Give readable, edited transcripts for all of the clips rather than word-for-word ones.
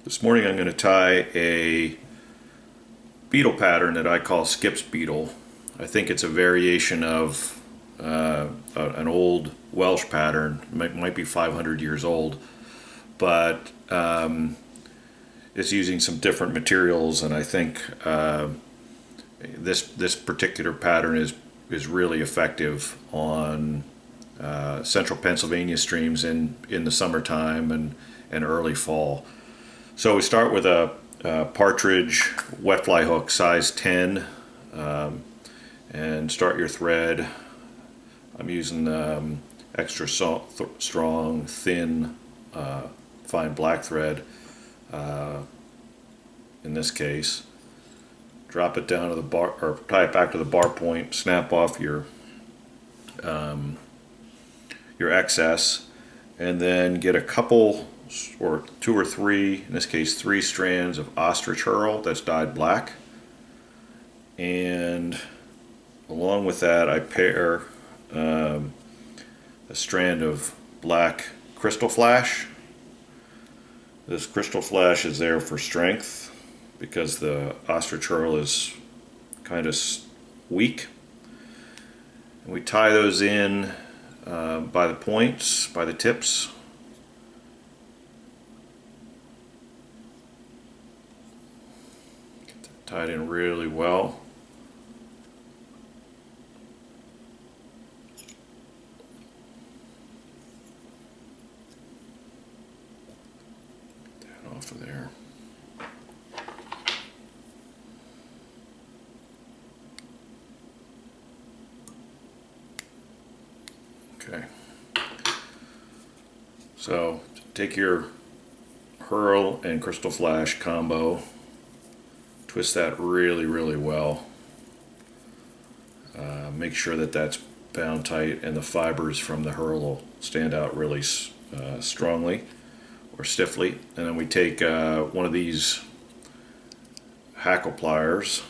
This morning I'm going to tie a beetle pattern that I call Skip's Beetle. I think it's a variation of an old Welsh pattern. It might be 500 years old, but it's using some different materials, and I think this particular pattern is really effective on central Pennsylvania streams in the summertime and early fall. So we start with a partridge wet fly hook size 10, and start your thread. I'm using extra strong, thin, fine black thread in this case. Drop it down to the bar, or tie it back to the bar point. Snap off your excess, and then get a couple, or two or three, in this case 3 strands of ostrich herl that's dyed black, and along with that I pair a strand of black crystal flash. This crystal flash is there for strength because the ostrich herl is kind of weak, and we tie those in by the points, by the tips. Get that tied in really well. Get that off of there. Okay. So take your herl and crystal flash combo, twist that really well. Make sure that that's bound tight and the fibers from the herl will stand out really strongly or stiffly. And then we take one of these hackle pliers,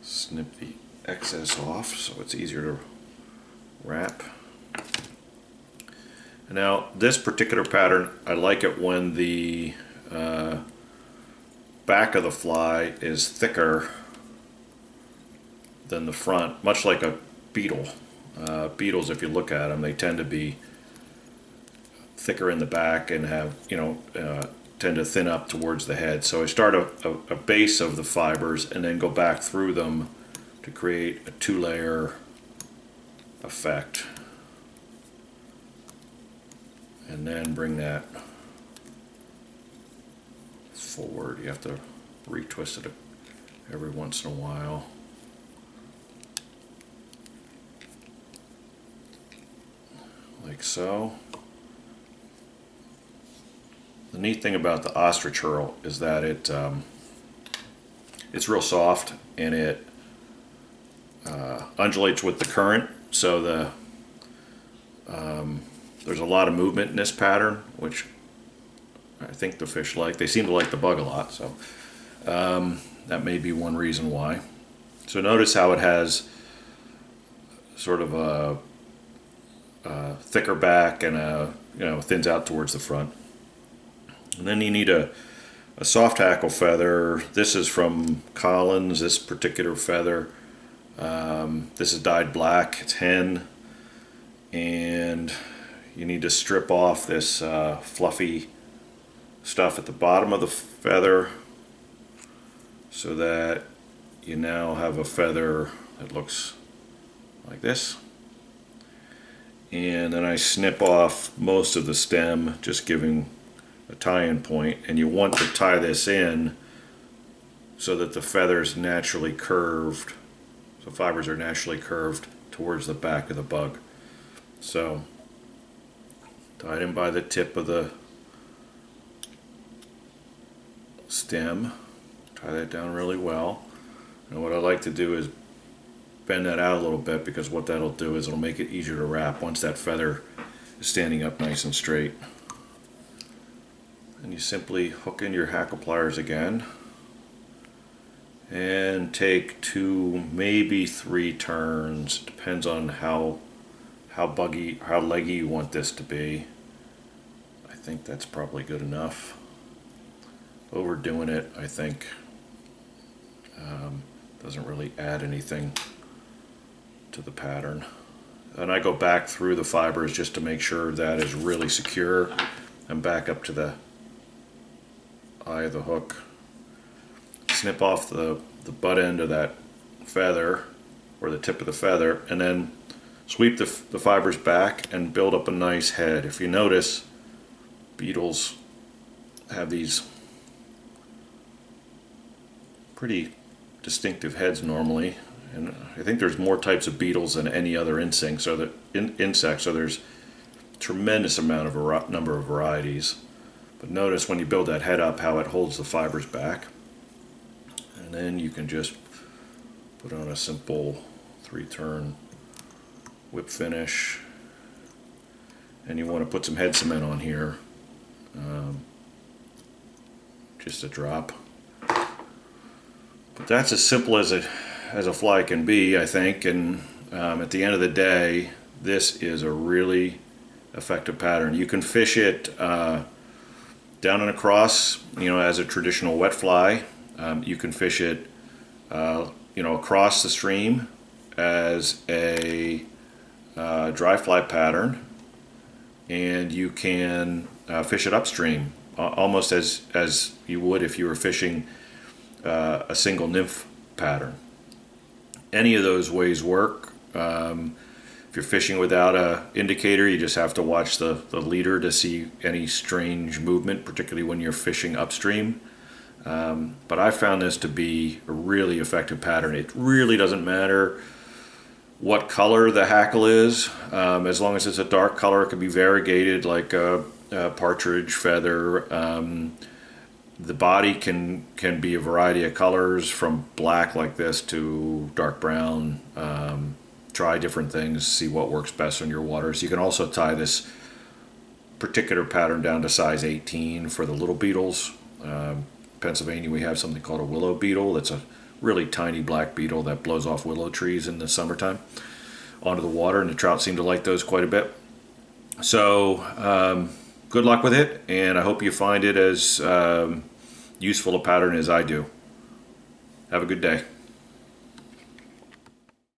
snip the excess off so it's easier to wrap. And now this particular pattern, I like it when the back of the fly is thicker than the front, much like a beetle. Beetles, if you look at them, they tend to be thicker in the back and have, tend to thin up towards the head. So I start a base of the fibers and then go back through them to create a 2-layer effect, and then bring that forward. You have to retwist it every once in a while. Like so. The neat thing about the ostrich herl is that it's real soft, and it undulates with the current, so there's a lot of movement in this pattern, which I think the fish like. They seem to like the bug a lot, so that may be one reason why. So notice how it has sort of a thicker back and thins out towards the front. And then you need a soft hackle feather. This is from Collins, this particular feather. This is dyed black, it's hen, and you need to strip off this fluffy stuff at the bottom of the feather so that you now have a feather that looks like this. And then I snip off most of the stem, just giving a tie-in point, and you want to tie this in so that the feather's naturally curved. The fibers are naturally curved towards the back of the bug. So tied in by the tip of the stem, tie that down really well. And what I like to do is bend that out a little bit, because what that'll do is it'll make it easier to wrap once that feather is standing up nice and straight. And you simply hook in your hackle pliers again and take 2, maybe 3 turns. Depends on how leggy you want this to be. I think that's probably good enough. Overdoing it, I think, doesn't really add anything to the pattern. And I go back through the fibers just to make sure that is really secure, and back up to the eye of the hook. Snip off the butt end of that feather, or the tip of the feather, and then sweep the fibers back and build up a nice head. If you notice, beetles have these pretty distinctive heads normally, and I think there's more types of beetles than any other insect, so there's a tremendous amount of number of varieties. But notice when you build that head up how it holds the fibers back, and then you can just put on a simple 3-turn whip finish. And you want to put some head cement on here, just a drop. But that's as simple as a fly can be, I think. And at the end of the day, this is a really effective pattern. You can fish it down and across, as a traditional wet fly. You can fish it, across the stream as a dry fly pattern, and you can fish it upstream almost as you would if you were fishing a single nymph pattern. Any of those ways work. If you're fishing without an indicator, you just have to watch the leader to see any strange movement, particularly when you're fishing upstream. But I found this to be a really effective pattern. It really doesn't matter what color the hackle is, as long as it's a dark color. It can be variegated like a partridge feather. The body can be a variety of colors, from black like this to dark brown. Try different things, see what works best on your waters. You can also tie this particular pattern down to size 18 for the little beetles. Pennsylvania, we have something called a willow beetle. That's a really tiny black beetle that blows off willow trees in the summertime onto the water, and the trout seem to like those quite a bit. So good luck with it, and I hope you find it as useful a pattern as I do. Have a good day.